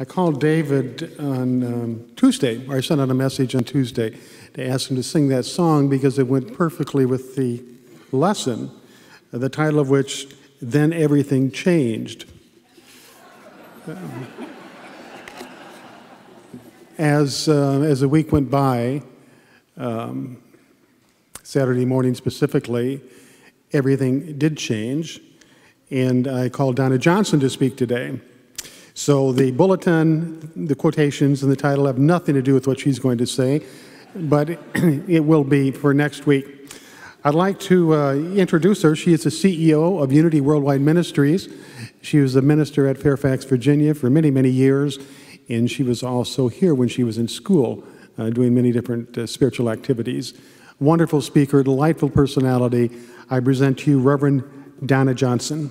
I called David on Tuesday, or I sent out a message on Tuesday to ask him to sing that song because it went perfectly with the lesson, the title of which, Then Everything Changed. As the week went by, Saturday morning specifically, everything did change, and I called Donna Johnson to speak today. So the bulletin, the quotations, and the title have nothing to do with what she's going to say, but it will be for next week. I'd like to introduce her. She is the CEO of Unity Worldwide Ministries. She was a minister at Fairfax, Virginia for many, many years, and she was also here when she was in school doing many different spiritual activities. Wonderful speaker, delightful personality. I present to you Reverend Donna Johnson.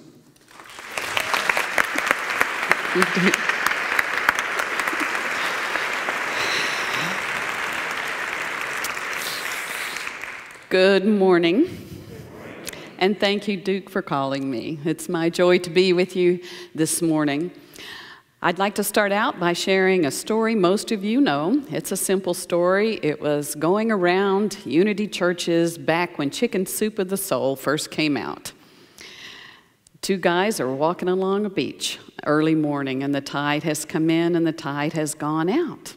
Good morning, and thank you, Duke, for calling me. It's my joy to be with you this morning. I'd like to start out by sharing a story most of you know. It's a simple story. It was going around Unity churches back when Chicken Soup of the Soul first came out. Two guys are walking along a beach early morning, and the tide has come in and the tide has gone out.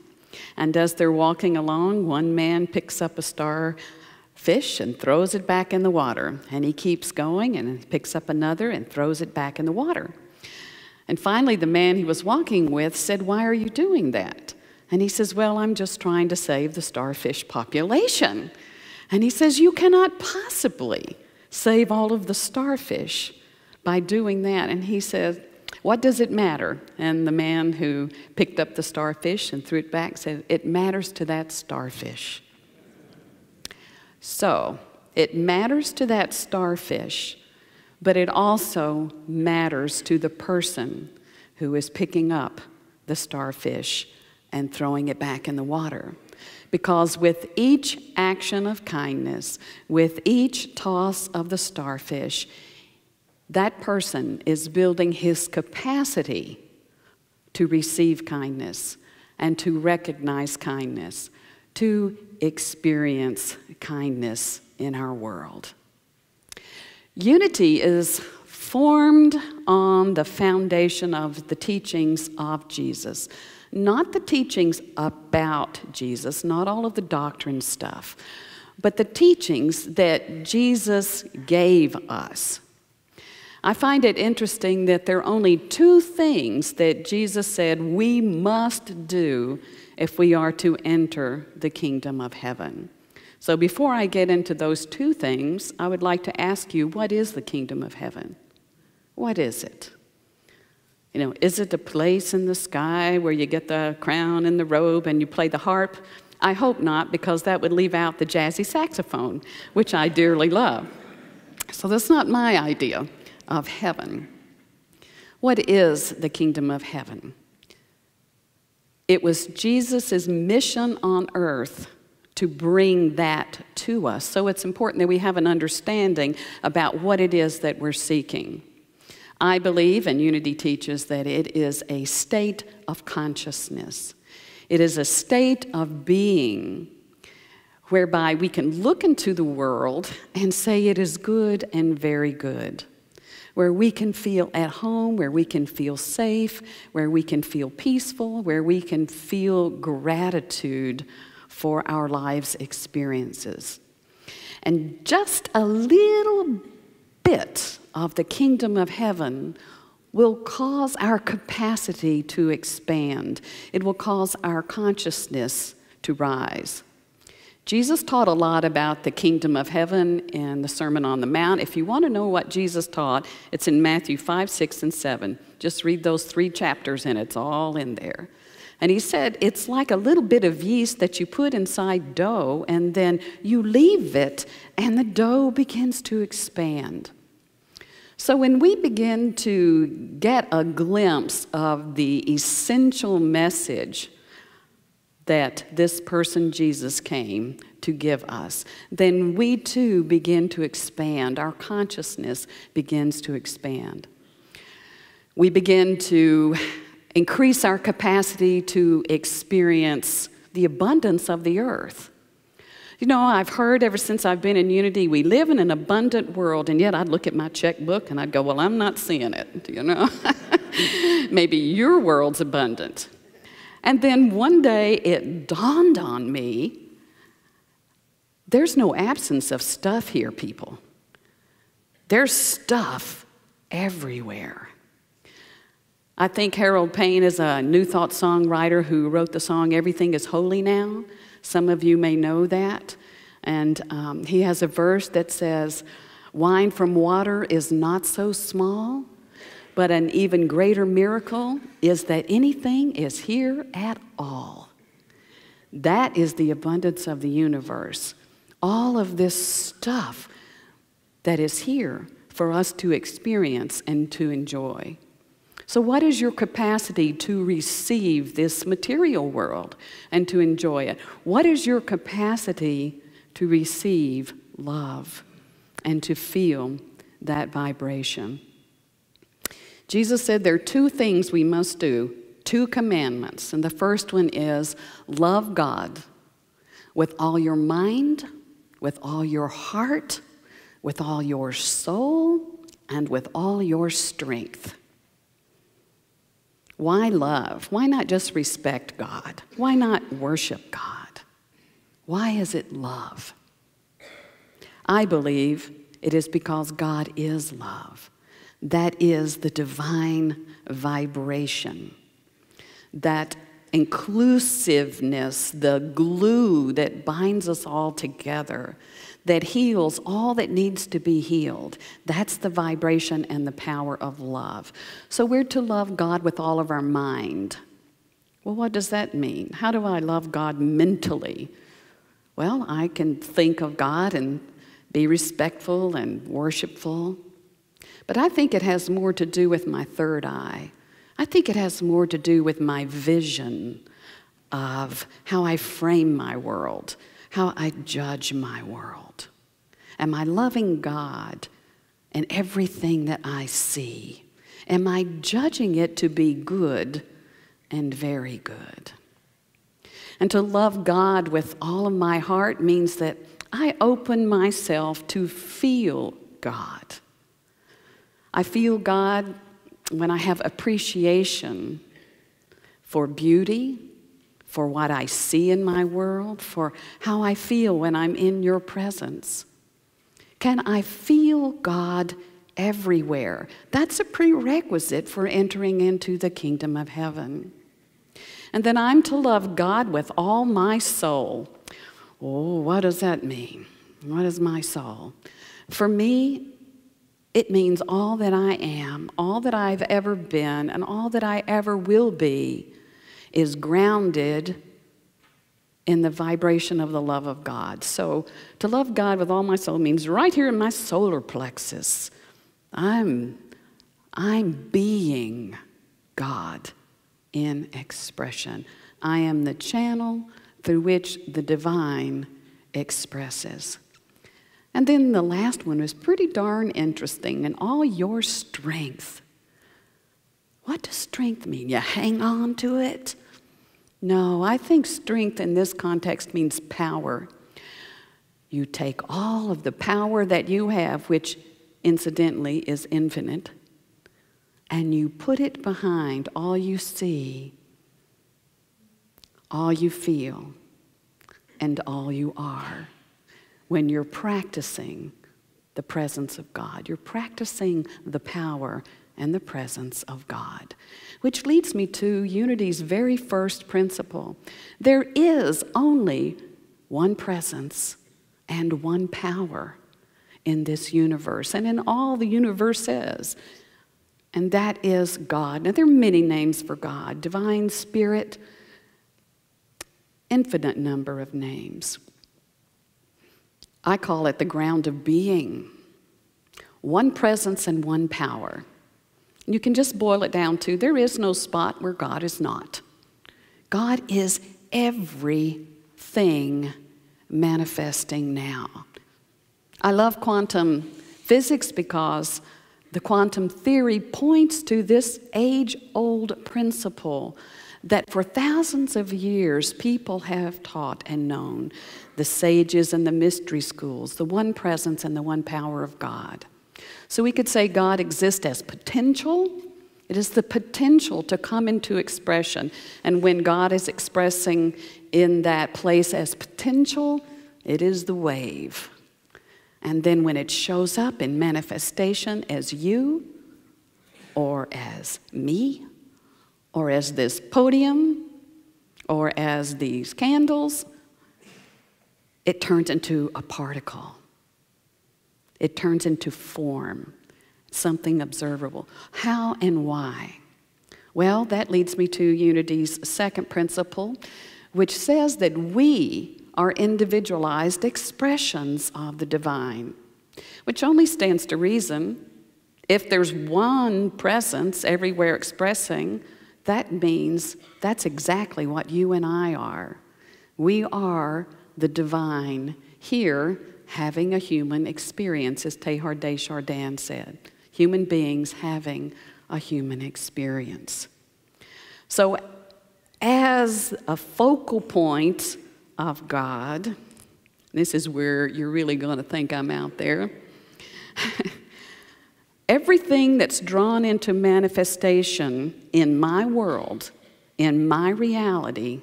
And as they're walking along, one man picks up a starfish and throws it back in the water. And he keeps going and picks up another and throws it back in the water. And finally, the man he was walking with said, "Why are you doing that?" And he says, "Well, I'm just trying to save the starfish population." And he says, "You cannot possibly save all of the starfish by doing that." And he said, "What does it matter?" And the man who picked up the starfish and threw it back said, "It matters to that starfish." So, it matters to that starfish, but it also matters to the person who is picking up the starfish and throwing it back in the water. Because with each action of kindness, with each toss of the starfish, that person is building his capacity to receive kindness and to recognize kindness, to experience kindness in our world. Unity is formed on the foundation of the teachings of Jesus, not the teachings about Jesus, not all of the doctrine stuff, but the teachings that Jesus gave us. I find it interesting that there are only two things that Jesus said we must do if we are to enter the kingdom of heaven. So before I get into those two things, I would like to ask you, what is the kingdom of heaven? What is it? You know, is it a place in the sky where you get the crown and the robe and you play the harp? I hope not, because that would leave out the jazzy saxophone, which I dearly love. So that's not my idea of heaven. What is the kingdom of heaven? It was Jesus' mission on earth to bring that to us. So it's important that we have an understanding about what it is that we're seeking. I believe, and Unity teaches, that it is a state of consciousness. It is a state of being whereby we can look into the world and say it is good and very good, where we can feel at home, where we can feel safe, where we can feel peaceful, where we can feel gratitude for our life's experiences. And just a little bit of the kingdom of heaven will cause our capacity to expand. It will cause our consciousness to rise. Jesus taught a lot about the kingdom of heaven in the Sermon on the Mount. If you want to know what Jesus taught, it's in Matthew 5, 6, and 7. Just read those 3 chapters and it's all in there. And he said it's like a little bit of yeast that you put inside dough and then you leave it and the dough begins to expand. So when we begin to get a glimpse of the essential message that this person Jesus came to give us, then we too begin to expand. Our consciousness begins to expand. We begin to increase our capacity to experience the abundance of the earth. You know, I've heard ever since I've been in Unity, we live in an abundant world, and yet I'd look at my checkbook and I'd go, well, I'm not seeing it, you know. Maybe your world's abundant. And then one day it dawned on me, there's no absence of stuff here, people. There's stuff everywhere. I think Harold Payne is a New Thought songwriter who wrote the song Everything is Holy Now. Some of you may know that. And he has a verse that says, wine from water is not so small, but an even greater miracle is that anything is here at all. That is the abundance of the universe. All of this stuff that is here for us to experience and to enjoy. So what is your capacity to receive this material world and to enjoy it? What is your capacity to receive love and to feel that vibration? Jesus said there are two things we must do, two commandments. And the first one is love God with all your mind, with all your heart, with all your soul, and with all your strength. Why love? Why not just respect God? Why not worship God? Why is it love? I believe it is because God is love. That is the divine vibration, that inclusiveness, the glue that binds us all together, that heals all that needs to be healed. That's the vibration and the power of love. So we're to love God with all of our mind. Well, what does that mean? How do I love God mentally? Well, I can think of God and be respectful and worshipful. But I think it has more to do with my third eye. I think it has more to do with my vision of how I frame my world, how I judge my world. Am I loving God in everything that I see? Am I judging it to be good and very good? And to love God with all of my heart means that I open myself to feel God. I feel God when I have appreciation for beauty, for what I see in my world, for how I feel when I'm in your presence. Can I feel God everywhere? That's a prerequisite for entering into the kingdom of heaven. And then I'm to love God with all my soul. Oh, what does that mean? What is my soul? For me, it means all that I am, all that I've ever been, and all that I ever will be is grounded in the vibration of the love of God. So to love God with all my soul means right here in my solar plexus, I'm being God in expression. I am the channel through which the divine expresses. And then the last one was pretty darn interesting. And all your strength. What does strength mean? You hang on to it? No, I think strength in this context means power. You take all of the power that you have, which incidentally is infinite, and you put it behind all you see, all you feel, and all you are. When you're practicing the presence of God, you're practicing the power and the presence of God. Which leads me to Unity's very first principle. There is only one presence and one power in this universe and in all the universe is, and that is God. Now, there are many names for God: divine spirit, infinite number of names. I call it the ground of being. One presence and one power. You can just boil it down to there is no spot where God is not. God is everything manifesting now. I love quantum physics because The quantum theory points to this age-old principle that for thousands of years people have taught and known, the sages and the mystery schools, the one presence and the one power of God. So we could say God exists as potential. It is the potential to come into expression. And when God is expressing in that place as potential, it is the wave. And then when it shows up in manifestation as you, or as me, or as this podium, or as these candles, it turns into a particle. It turns into form, something observable. How and why? Well, that leads me to Unity's second principle, which says that we are individualized expressions of the divine, which only stands to reason. If there's one presence everywhere expressing, that means that's exactly what you and I are. We are the divine here having a human experience, as Teilhard de Chardin said. Human beings having a human experience. So as a focal point of God, this is where you're really going to think I'm out there. Everything that's drawn into manifestation in my world, in my reality,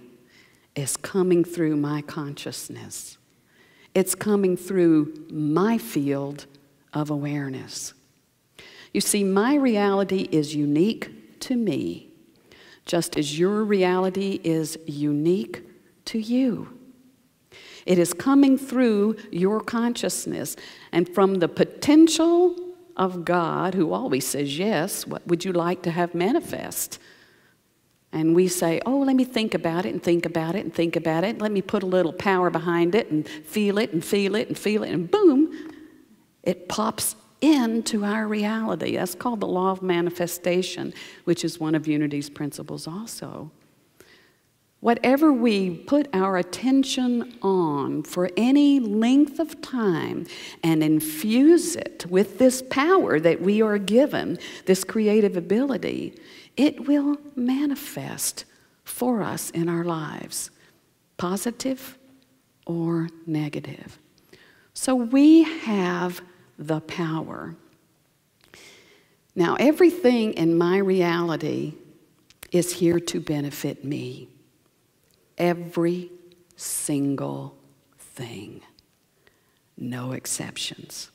is coming through my consciousness. It's coming through my field of awareness. You see, my reality is unique to me, just as your reality is unique to you. It is coming through your consciousness. And from the potential of God, who always says yes, what would you like to have manifest? And we say, oh, let me think about it and think about it and think about it. Let me put a little power behind it and feel it and feel it and feel it. And boom, it pops into our reality. That's called the law of manifestation, which is one of Unity's principles also. Whatever we put our attention on for any length of time and infuse it with this power that we are given, this creative ability, it will manifest for us in our lives, positive or negative. So we have the power. Now, everything in my reality is here to benefit me. Every single thing. No exceptions.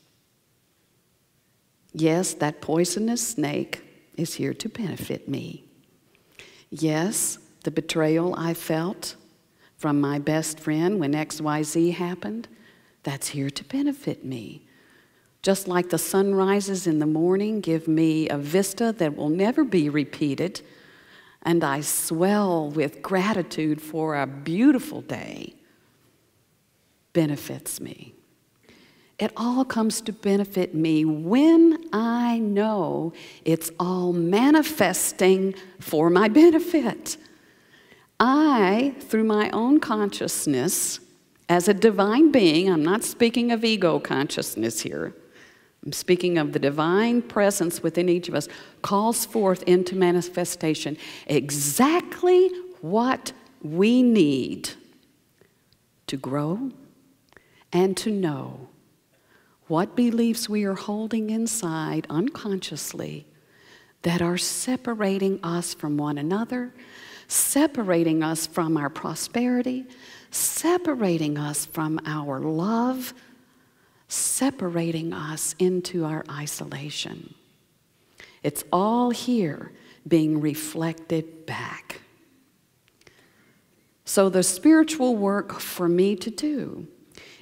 Yes, that poisonous snake is here to benefit me. Yes, the betrayal I felt from my best friend when XYZ happened, that's here to benefit me. Just like the sunrises in the morning give me a vista that will never be repeated, and I swell with gratitude for a beautiful day, benefits me. It all comes to benefit me when I know it's all manifesting for my benefit. I, through my own consciousness, as a divine being, I'm not speaking of ego consciousness here, I'm speaking of the divine presence within each of us, calls forth into manifestation exactly what we need to grow and to know what beliefs we are holding inside unconsciously that are separating us from one another, separating us from our prosperity, separating us from our love, separating us into our isolation. It's all here being reflected back. So the spiritual work for me to do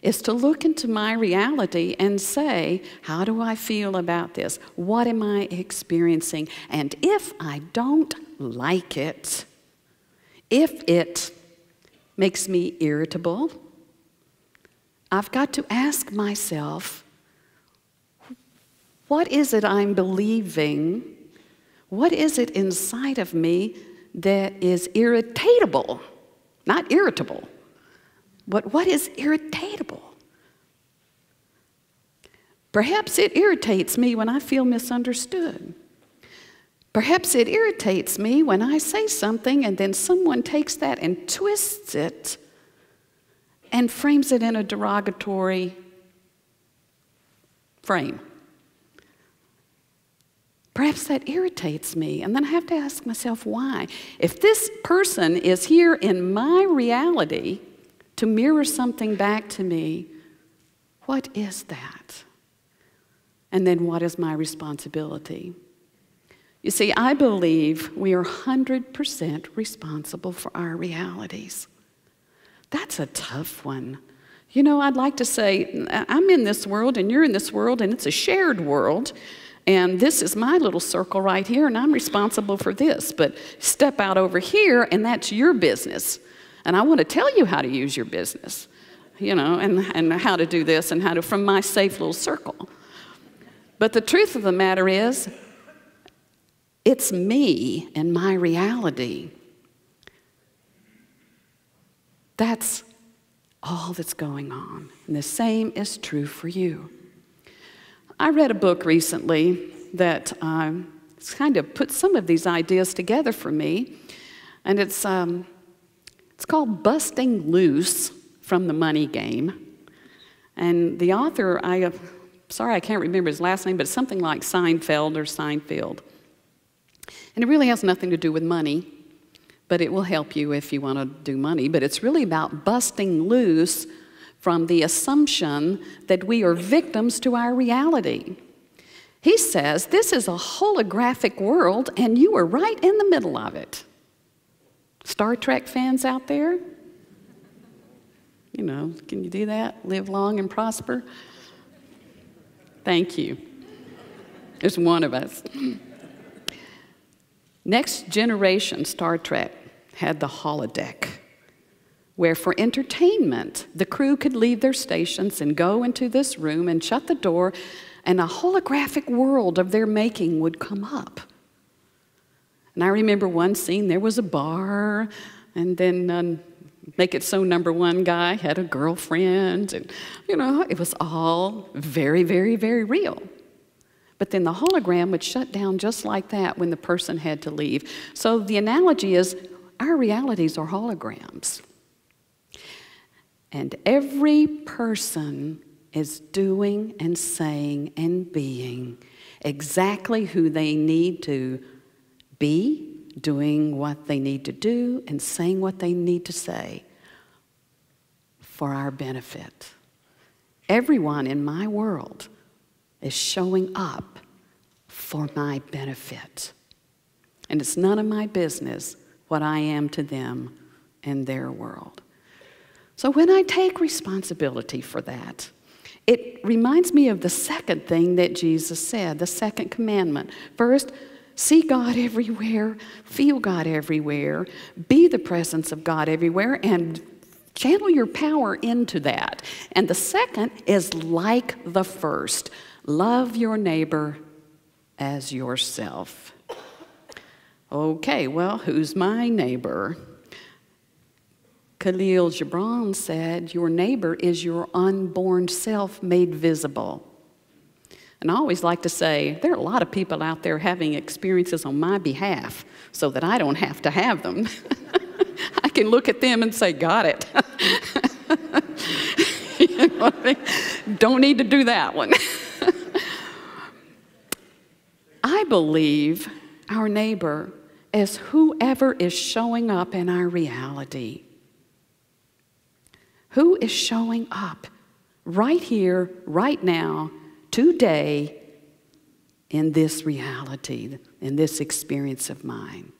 is to look into my reality and say, how do I feel about this? What am I experiencing? And if I don't like it, if it makes me irritable, I've got to ask myself, what is it I'm believing? What is it inside of me that is irritatable? Not irritable, but what is irritatable? Perhaps it irritates me when I feel misunderstood. Perhaps it irritates me when I say something and then someone takes that and twists it and frames it in a derogatory frame. Perhaps that irritates me, and then I have to ask myself why. If this person is here in my reality to mirror something back to me, what is that? And then what is my responsibility? You see, I believe we are 100% responsible for our realities. That's a tough one. You know, I'd like to say, I'm in this world and you're in this world and it's a shared world. And this is my little circle right here, and I'm responsible for this. But step out over here, and that's your business. And I want to tell you how to use your business, you know, and how to do this and how to, from my safe little circle. But the truth of the matter is, it's me and my reality. That's all that's going on. And the same is true for you. I read a book recently that kind of put some of these ideas together for me, and it's called Busting Loose from the Money Game. And the author, sorry I can't remember his last name, but it's something like Seinfeld or Seinfeld. And it really has nothing to do with money, but it will help you if you want to do money. But it's really about busting loose from the assumption that we are victims to our reality. He says this is a holographic world and you are right in the middle of it. Star Trek fans out there? You know, can you do that? Live long and prosper? Thank you. There's one of us. Next Generation Star Trek had the holodeck, where for entertainment, the crew could leave their stations and go into this room and shut the door, and a holographic world of their making would come up. And I remember one scene, there was a bar, and then Make It So #1 guy had a girlfriend, and you know, it was all very, very, very real. But then the hologram would shut down just like that when the person had to leave. So the analogy is, our realities are holograms. And every person is doing and saying and being exactly who they need to be, doing what they need to do, and saying what they need to say for our benefit. Everyone in my world is showing up for my benefit. And it's none of my business what I am to them in their world. So when I take responsibility for that, it reminds me of the second thing that Jesus said, the second commandment. First, see God everywhere, feel God everywhere, be the presence of God everywhere, and channel your power into that. And the second is like the first, love your neighbor as yourself. Okay, well, who's my neighbor? Khalil Gibran said, your neighbor is your unborn self made visible. And I always like to say, there are a lot of people out there having experiences on my behalf so that I don't have to have them. I can look at them and say, got it. You know what I mean? Don't need to do that one. I believe our neighbor is whoever is showing up in our reality. Who is showing up right here, right now, today, in this reality, in this experience of mine?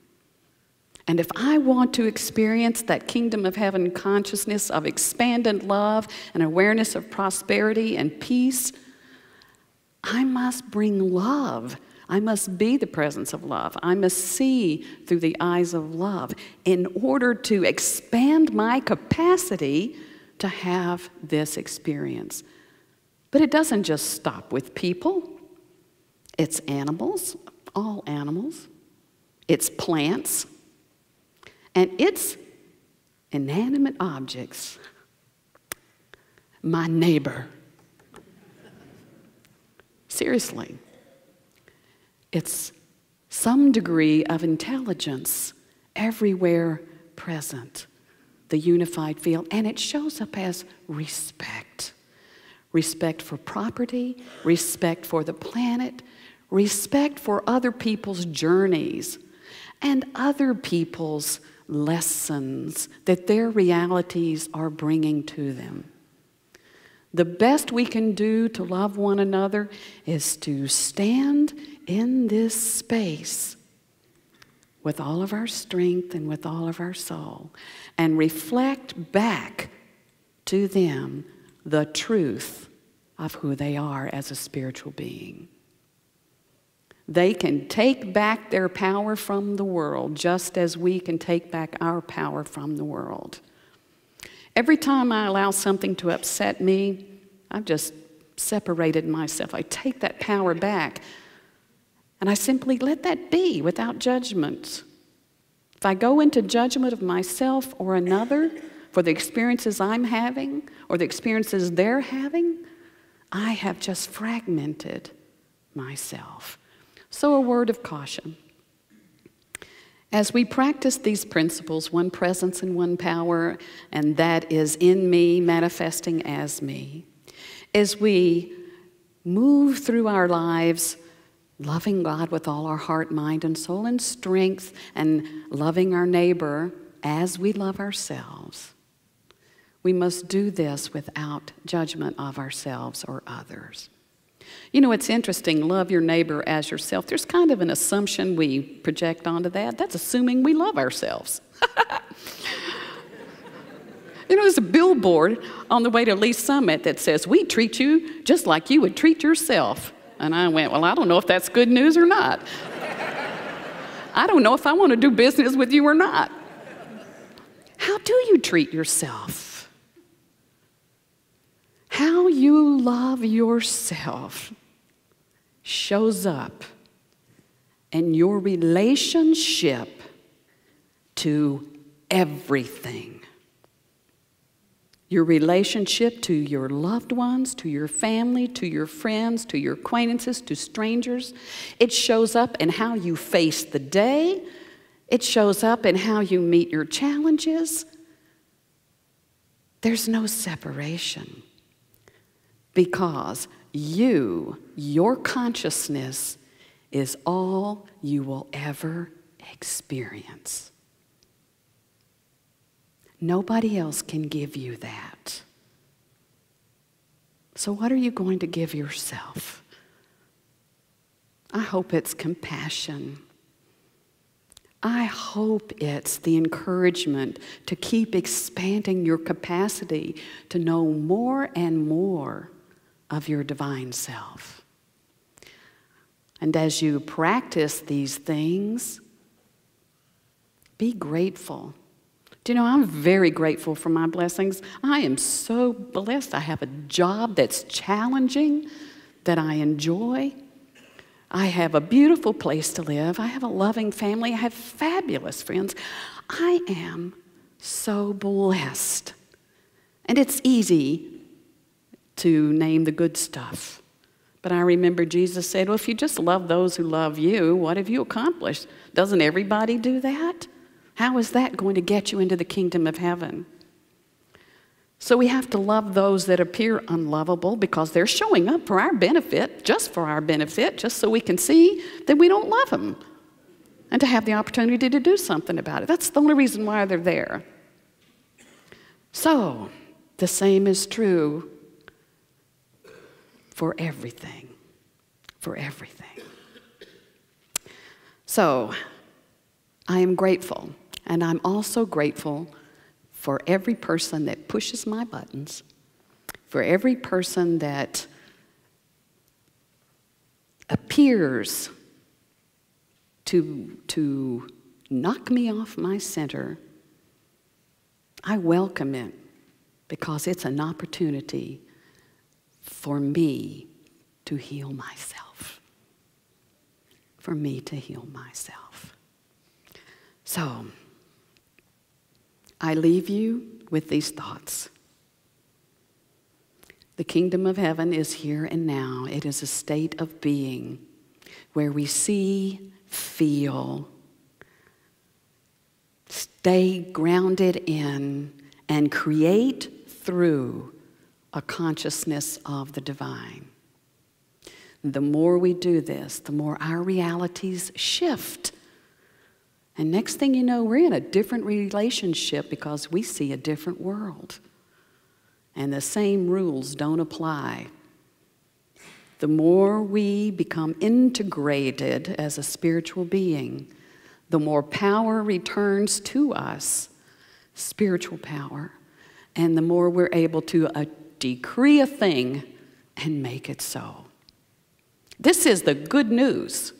And if I want to experience that kingdom of heaven consciousness of expanded love and awareness of prosperity and peace, I must bring love. I must be the presence of love. I must see through the eyes of love in order to expand my capacity to have this experience. But it doesn't just stop with people. It's animals, all animals. It's plants. And it's inanimate objects. My neighbor. Seriously. It's some degree of intelligence everywhere present, the unified field, and it shows up as respect. Respect for property, respect for the planet, respect for other people's journeys and other people's lessons that their realities are bringing to them. The best we can do to love one another is to stand in this space with all of our strength and with all of our soul and reflect back to them the truth of who they are as a spiritual being. They can take back their power from the world just as we can take back our power from the world. Every time I allow something to upset me, I've just separated myself. I take that power back and I simply let that be without judgment. If I go into judgment of myself or another for the experiences I'm having or the experiences they're having, I have just fragmented myself. So a word of caution. As we practice these principles, one presence and one power, and that is in me, manifesting as me, as we move through our lives loving God with all our heart, mind, and soul and strength, and loving our neighbor as we love ourselves, we must do this without judgment of ourselves or others. You know, it's interesting, love your neighbor as yourself. There's kind of an assumption we project onto that. That's assuming we love ourselves. You know, there's a billboard on the way to Lee Summit that says, "We treat you just like you would treat yourself." And I went, well, I don't know if that's good news or not. I don't know if I want to do business with you or not. How do you treat yourself? How you love yourself shows up in your relationship to everything. Your relationship to your loved ones, to your family, to your friends, to your acquaintances, to strangers. It shows up in how you face the day. It shows up in how you meet your challenges. There's no separation because your consciousness is all you will ever experience. Nobody else can give you that. So what are you going to give yourself? I hope it's compassion. I hope it's the encouragement to keep expanding your capacity to know more and more of your divine self. And as you practice these things, be grateful. Do you know, I'm very grateful for my blessings. I am so blessed. I have a job that's challenging, that I enjoy. I have a beautiful place to live. I have a loving family. I have fabulous friends. I am so blessed. And it's easy to name the good stuff. But I remember Jesus said, well, if you just love those who love you, what have you accomplished? Doesn't everybody do that? How is that going to get you into the kingdom of heaven? So we have to love those that appear unlovable because they're showing up for our benefit, just so we can see that we don't love them and to have the opportunity to do something about it. That's the only reason why they're there. So the same is true for everything, So I am grateful, and I'm also grateful for every person that pushes my buttons, for every person that appears to knock me off my center. I welcome it because it's an opportunity for me to heal myself. So, I leave you with these thoughts. The kingdom of heaven is here and now. It is a state of being where we see, feel, stay grounded in, and create through a consciousness of the divine. The more we do this, the more our realities shift. And next thing you know, we're in a different relationship because we see a different world. And the same rules don't apply. The more we become integrated as a spiritual being, the more power returns to us, spiritual power, and the more we're able to decree a thing and make it so. This is the good news.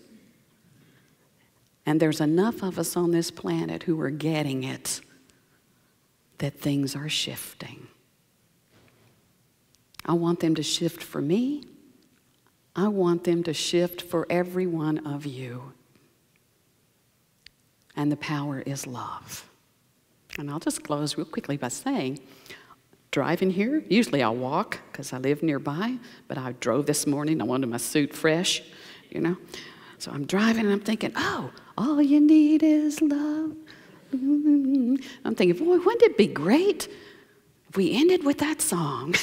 And there's enough of us on this planet who are getting it that things are shifting. I want them to shift for me. I want them to shift for every one of you. And the power is love. And I'll just close real quickly by saying, driving here, usually I'll walk because I live nearby, but I drove this morning. I wanted my suit fresh, you know. So I'm driving and I'm thinking, oh, all you need is love. I'm thinking, boy, wouldn't it be great if we ended with that song?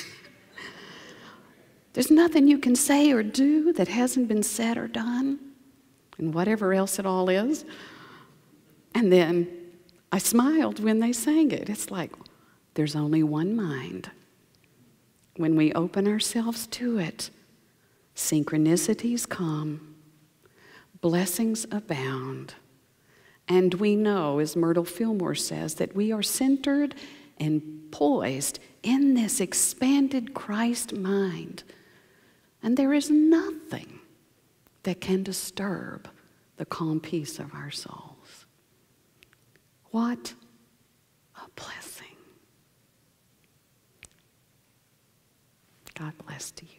There's nothing you can say or do that hasn't been said or done, and whatever else it all is. And then I smiled when they sang it. It's like, there's only one mind. When we open ourselves to it, synchronicities come, blessings abound, and we know, as Myrtle Fillmore says, that we are centered and poised in this expanded Christ mind. And there is nothing that can disturb the calm peace of our souls. What a blessing. God bless to you.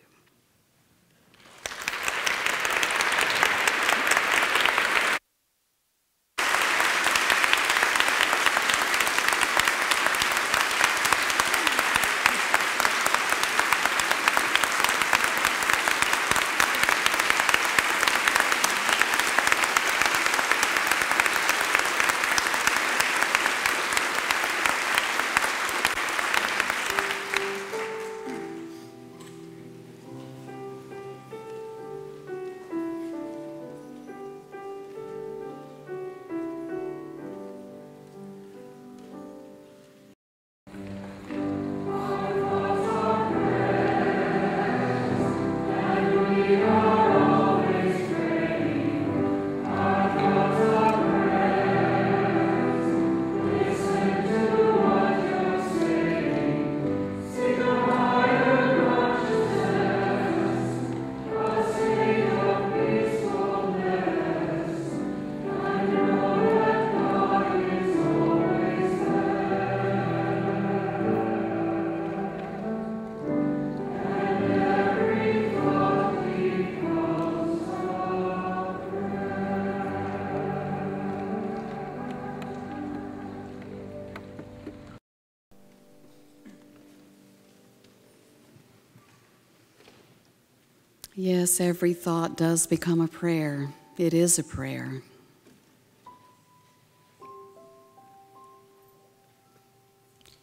Yes, every thought does become a prayer. It is a prayer.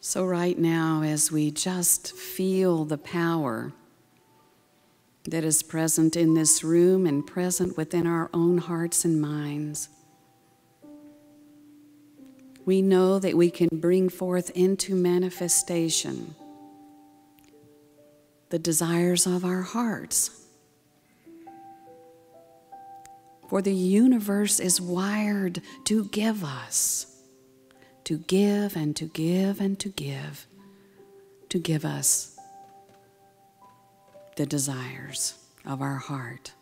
So right now, as we just feel the power that is present in this room and present within our own hearts and minds, we know that we can bring forth into manifestation the desires of our hearts. For the universe is wired to give us, to give and to give and to give us the desires of our heart.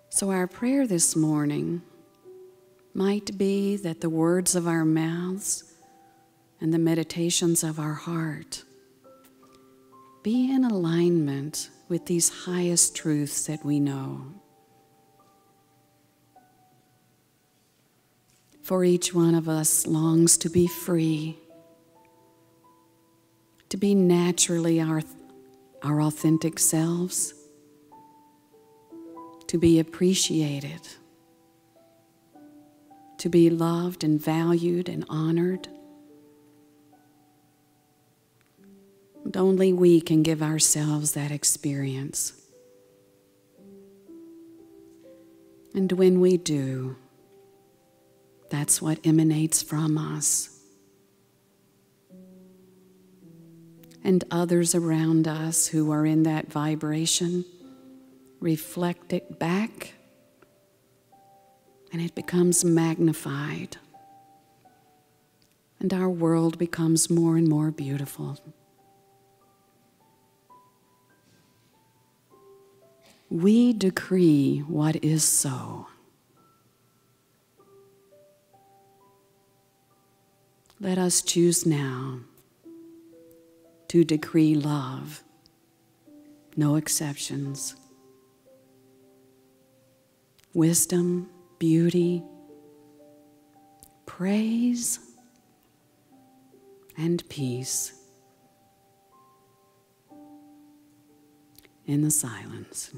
So our prayer this morning might be that the words of our mouths and the meditations of our heart be in alignment with these highest truths that we know. For each one of us longs to be free, to be naturally our authentic selves, to be appreciated, to be loved and valued and honored. And only we can give ourselves that experience. And when we do, that's what emanates from us. And others around us who are in that vibration reflect it back, and it becomes magnified. And our world becomes more and more beautiful. We decree what is so. Let us choose now to decree love, no exceptions, wisdom, beauty, praise, and peace in the silence.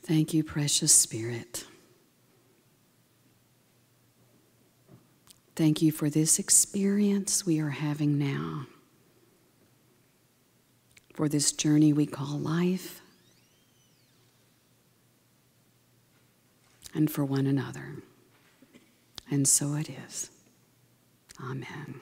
Thank you, precious Spirit. Thank you for this experience we are having now, for this journey we call life, and for one another. And so it is. Amen.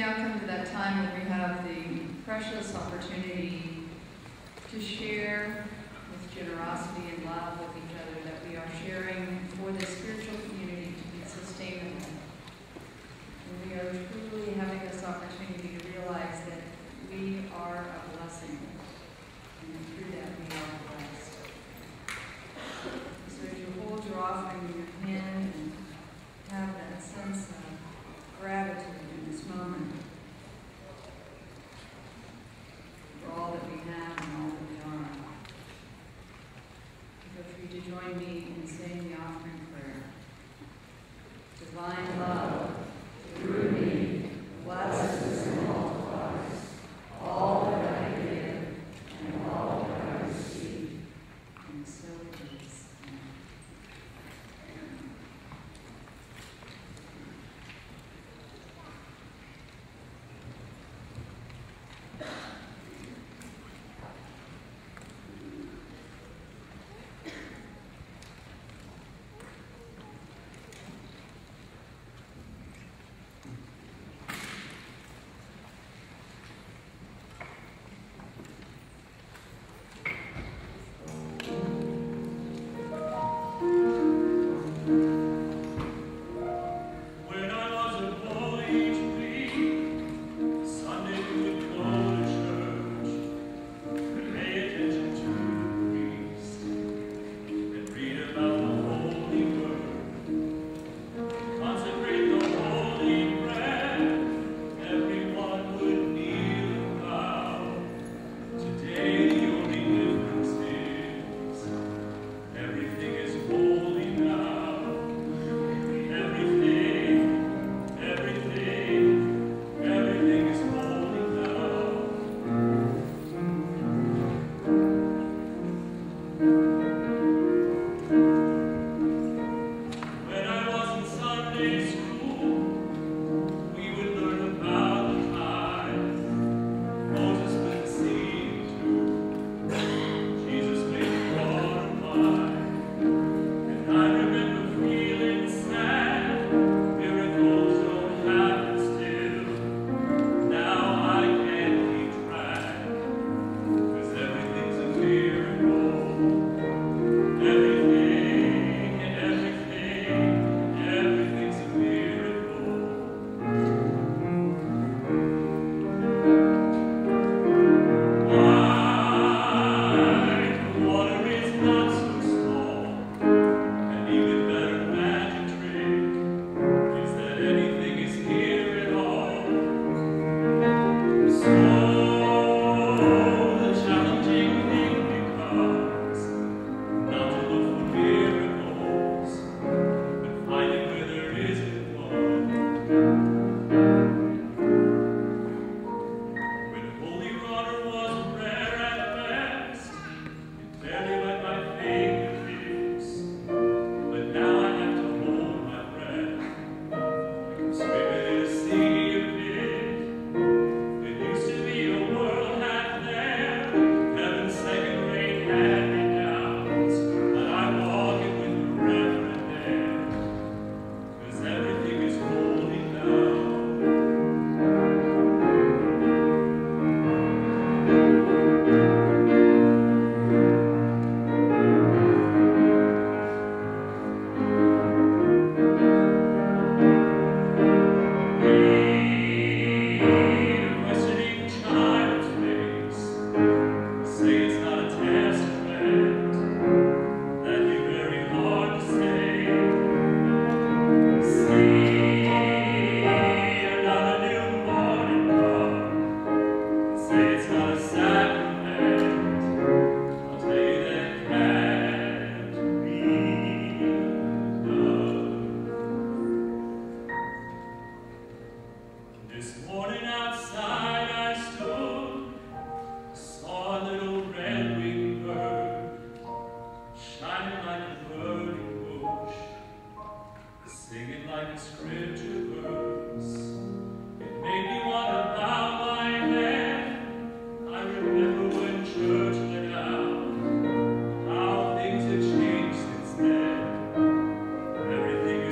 now come to that time when we have the precious opportunity to share with generosity and love with each other that we are sharing for the spiritual community to be sustainable. And we are truly having this opportunity to realize that we are a blessing, and through that we are blessed. So as you hold your offering in your hand and have that sense of gratitude in this moment for all that we have and all that we are, I feel free to join me in saying the offering prayer. Divine love, through me, blesses and multiplies all that I give and all that I receive. And so it is.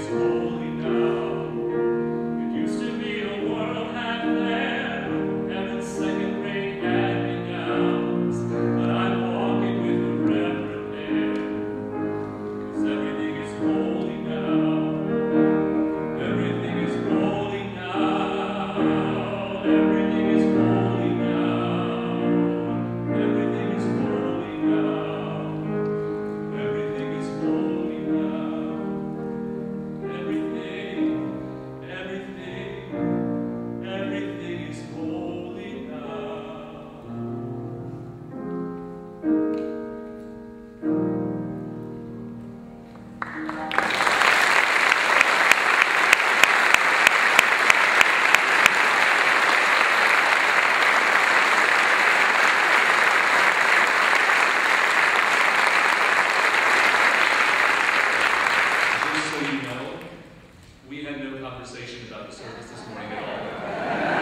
Holy now. It used to be a world half there. had no conversation about the service this morning at all.